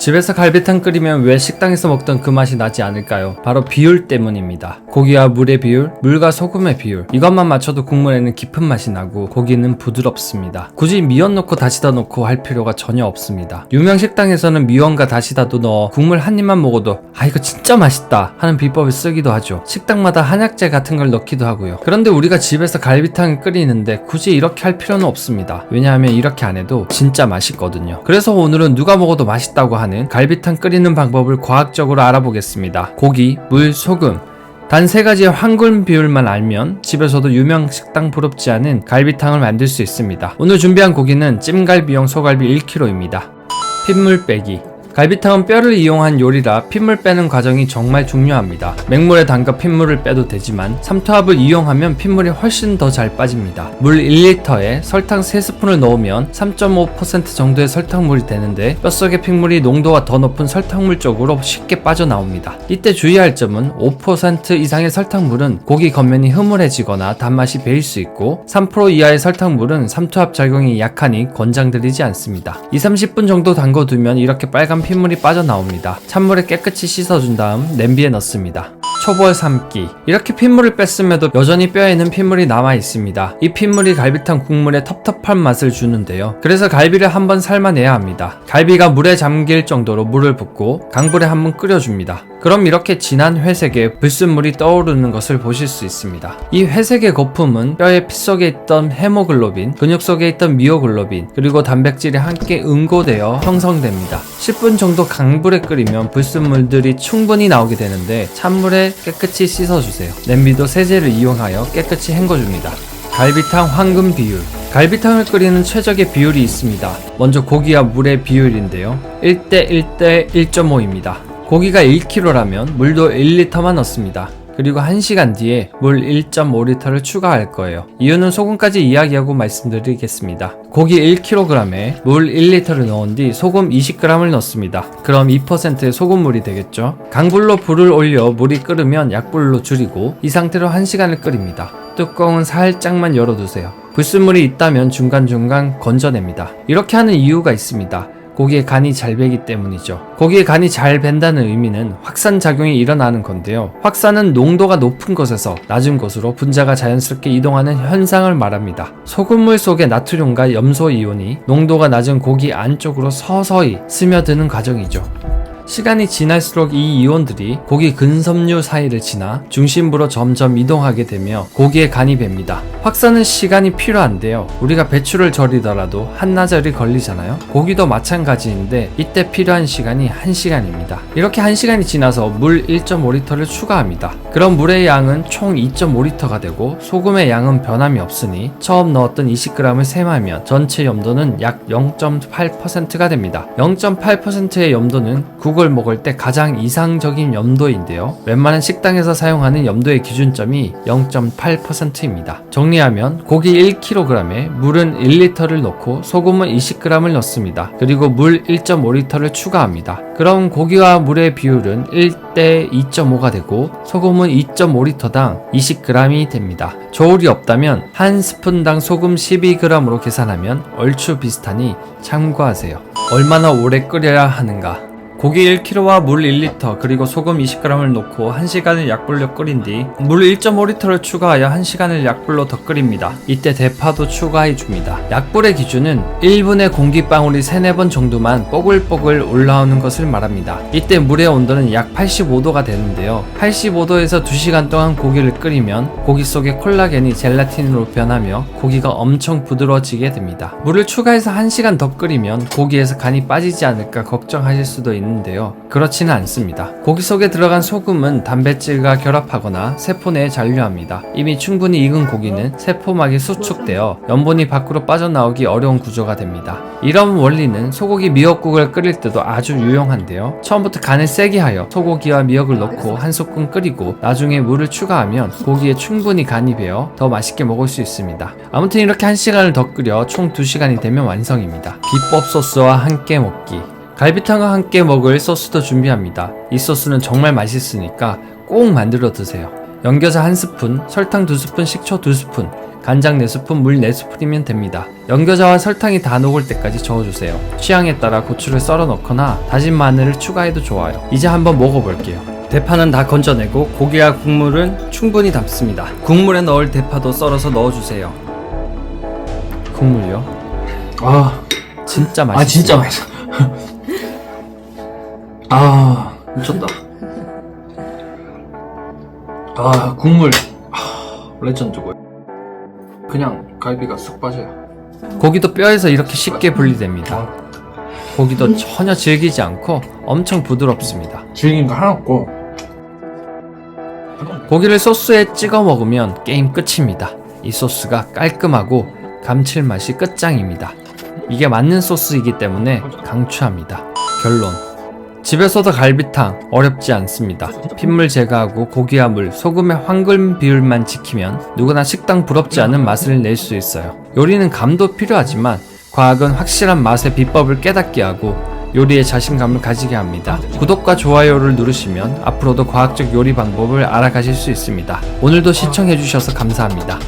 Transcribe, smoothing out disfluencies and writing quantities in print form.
집에서 갈비탕 끓이면 왜 식당에서 먹던 그 맛이 나지 않을까요? 바로 비율 때문입니다. 고기와 물의 비율, 물과 소금의 비율, 이것만 맞춰도 국물에는 깊은 맛이 나고 고기는 부드럽습니다. 굳이 미원 넣고 다시다 넣고 할 필요가 전혀 없습니다. 유명 식당에서는 미원과 다시다도 넣어 국물 한 입만 먹어도 아 이거 진짜 맛있다 하는 비법을 쓰기도 하죠. 식당마다 한약재 같은 걸 넣기도 하고요. 그런데 우리가 집에서 갈비탕을 끓이는데 굳이 이렇게 할 필요는 없습니다. 왜냐하면 이렇게 안 해도 진짜 맛있거든요. 그래서 오늘은 누가 먹어도 맛있다고 하는 갈비탕 끓이는 방법을 과학적으로 알아보겠습니다. 고기, 물, 소금 단 3가지의 황금 비율만 알면 집에서도 유명 식당 부럽지 않은 갈비탕을 만들 수 있습니다. 오늘 준비한 고기는 찜갈비용 소갈비 1kg입니다. 핏물 빼기 갈비탕은 뼈를 이용한 요리라 핏물 빼는 과정이 정말 중요합니다. 맹물에 담가 핏물을 빼도 되지만 삼투압을 이용하면 핏물이 훨씬 더 잘 빠집니다. 물 1리터에 설탕 3스푼을 넣으면 3.5% 정도의 설탕물이 되는데 뼛속의 핏물이 농도가 더 높은 설탕물 쪽으로 쉽게 빠져나옵니다. 이때 주의할 점은 5% 이상의 설탕물은 고기 겉면이 흐물해지거나 단맛이 배일 수 있고 3% 이하의 설탕물은 삼투압 작용이 약하니 권장드리지 않습니다. 2-30분 정도 담궈두면 이렇게 빨간 핏물이 빠져나옵니다. 찬물에 깨끗이 씻어준 다음 냄비에 넣습니다. 초벌 삶기 이렇게 핏물을 뺐음에도 여전히 뼈에는 핏물이 남아있습니다. 이 핏물이 갈비탕 국물에 텁텁한 맛을 주는데요. 그래서 갈비를 한번 삶아내야 합니다. 갈비가 물에 잠길 정도로 물을 붓고 강불에 한번 끓여줍니다. 그럼 이렇게 진한 회색의 불순물이 떠오르는 것을 보실 수 있습니다. 이 회색의 거품은 뼈의 피 속에 있던 헤모글로빈, 근육 속에 있던 미오글로빈, 그리고 단백질이 함께 응고되어 형성됩니다. 10분 정도 강불에 끓이면 불순물들이 충분히 나오게 되는데 찬물에 깨끗이 씻어주세요. 냄비도 세제를 이용하여 깨끗이 헹궈줍니다. 갈비탕 황금 비율 갈비탕을 끓이는 최적의 비율이 있습니다. 먼저 고기와 물의 비율인데요. 1대 1.5입니다. 고기가 1kg라면 물도 1리터만 넣습니다. 그리고 1시간 뒤에 물 1.5리터를 추가할 거예요. 이유는 소금까지 이야기하고 말씀드리겠습니다. 고기 1kg에 물 1리터를 넣은 뒤 소금 20g을 넣습니다. 그럼 2%의 소금물이 되겠죠. 강불로 불을 올려 물이 끓으면 약불로 줄이고 이 상태로 1시간을 끓입니다. 뚜껑은 살짝만 열어두세요. 불순물이 있다면 중간중간 건져냅니다. 이렇게 하는 이유가 있습니다. 고기의 간이 잘 배기 때문이죠. 고기의 간이 잘 밴다는 의미는 확산작용이 일어나는 건데요. 확산은 농도가 높은 곳에서 낮은 곳으로 분자가 자연스럽게 이동하는 현상을 말합니다. 소금물 속의 나트륨과 염소 이온이 농도가 낮은 고기 안쪽으로 서서히 스며드는 과정이죠. 시간이 지날수록 이 이온들이 고기 근섬유 사이를 지나 중심부로 점점 이동하게 되며 고기의 간이 뱄니다. 확산은 시간이 필요한데요. 우리가 배추를 절이더라도 한나절이 걸리잖아요. 고기도 마찬가지인데 이때 필요한 시간이 1시간입니다. 이렇게 1시간이 지나서 물 1.5리터를 추가합니다. 그럼 물의 양은 총 2.5리터가 되고 소금의 양은 변함이 없으니 처음 넣었던 20g을 셈하면 전체 염도는 약 0.8%가 됩니다. 0.8%의 염도는 국을 먹을 때 가장 이상적인 염도인데요. 웬만한 식당에서 사용하는 염도의 기준점이 0.8%입니다. 정리하면 고기 1kg에 물은 1리터를 넣고 소금은 20g을 넣습니다. 그리고 물 1.5리터를 추가합니다. 그럼 고기와 물의 비율은 1대 2.5가 되고 소금은 2.5리터당 20g이 됩니다. 저울이 없다면 한 스푼당 소금 12g으로 계산하면 얼추 비슷하니 참고하세요. 얼마나 오래 끓여야 하는가? 고기 1kg와 물 1리터 그리고 소금 20g을 넣고 1시간을 약불로 끓인 뒤 물 1.5리터를 추가하여 1시간을 약불로 더 끓입니다. 이때 대파도 추가해줍니다. 약불의 기준은 1분에 공기방울이 3-4번 정도만 뽀글뽀글 올라오는 것을 말합니다. 이때 물의 온도는 약 85도가 되는데요. 85도에서 2시간 동안 고기를 끓이면 고기 속의 콜라겐이 젤라틴으로 변하며 고기가 엄청 부드러워지게 됩니다. 물을 추가해서 1시간 더 끓이면 고기에서 간이 빠지지 않을까 걱정하실 수도 있는데요. 그렇지는 않습니다. 고기 속에 들어간 소금은 단백질과 결합하거나 세포 내에 잔류합니다. 이미 충분히 익은 고기는 세포막이 수축되어 염분이 밖으로 빠져나오기 어려운 구조가 됩니다. 이런 원리는 소고기 미역국을 끓일 때도 아주 유용한데요. 처음부터 간을 세게 하여 소고기와 미역을 넣고 한 소끔 끓이고 나중에 물을 추가하면 고기에 충분히 간이 배어 더 맛있게 먹을 수 있습니다. 아무튼 이렇게 1시간을 더 끓여 총 2시간이 되면 완성입니다. 비법 소스와 함께 먹기 갈비탕과 함께 먹을 소스도 준비합니다. 이 소스는 정말 맛있으니까 꼭 만들어 드세요. 연겨자 1스푼, 설탕 2스푼, 식초 2스푼, 간장 4스푼, 물 4스푼이면 됩니다. 연겨자와 설탕이 다 녹을 때까지 저어주세요. 취향에 따라 고추를 썰어 넣거나 다진 마늘을 추가해도 좋아요. 이제 한번 먹어볼게요. 대파는 다 건져내고 고기와 국물은 충분히 담습니다. 국물에 넣을 대파도 썰어서 넣어주세요. 국물요? 진짜 맛있어요. 진짜 맛있어. 미쳤다. 국물 레전드고요. 그냥 갈비가 쑥 빠져요. 고기도 뼈에서 이렇게 쉽게 분리됩니다. 고기도 전혀 질기지 않고 엄청 부드럽습니다. 질긴 거 하나 없고. 고기를 소스에 찍어 먹으면 게임 끝입니다. 이 소스가 깔끔하고 감칠맛이 끝장입니다. 이게 맞는 소스이기 때문에 강추합니다. 결론. 집에서도 갈비탕 어렵지 않습니다. 핏물 제거하고 고기와 물, 소금의 황금 비율만 지키면 누구나 식당 부럽지 않은 맛을 낼 수 있어요. 요리는 감도 필요하지만 과학은 확실한 맛의 비법을 깨닫게 하고 요리에 자신감을 가지게 합니다. 구독과 좋아요를 누르시면 앞으로도 과학적 요리 방법을 알아가실 수 있습니다. 오늘도 시청해주셔서 감사합니다.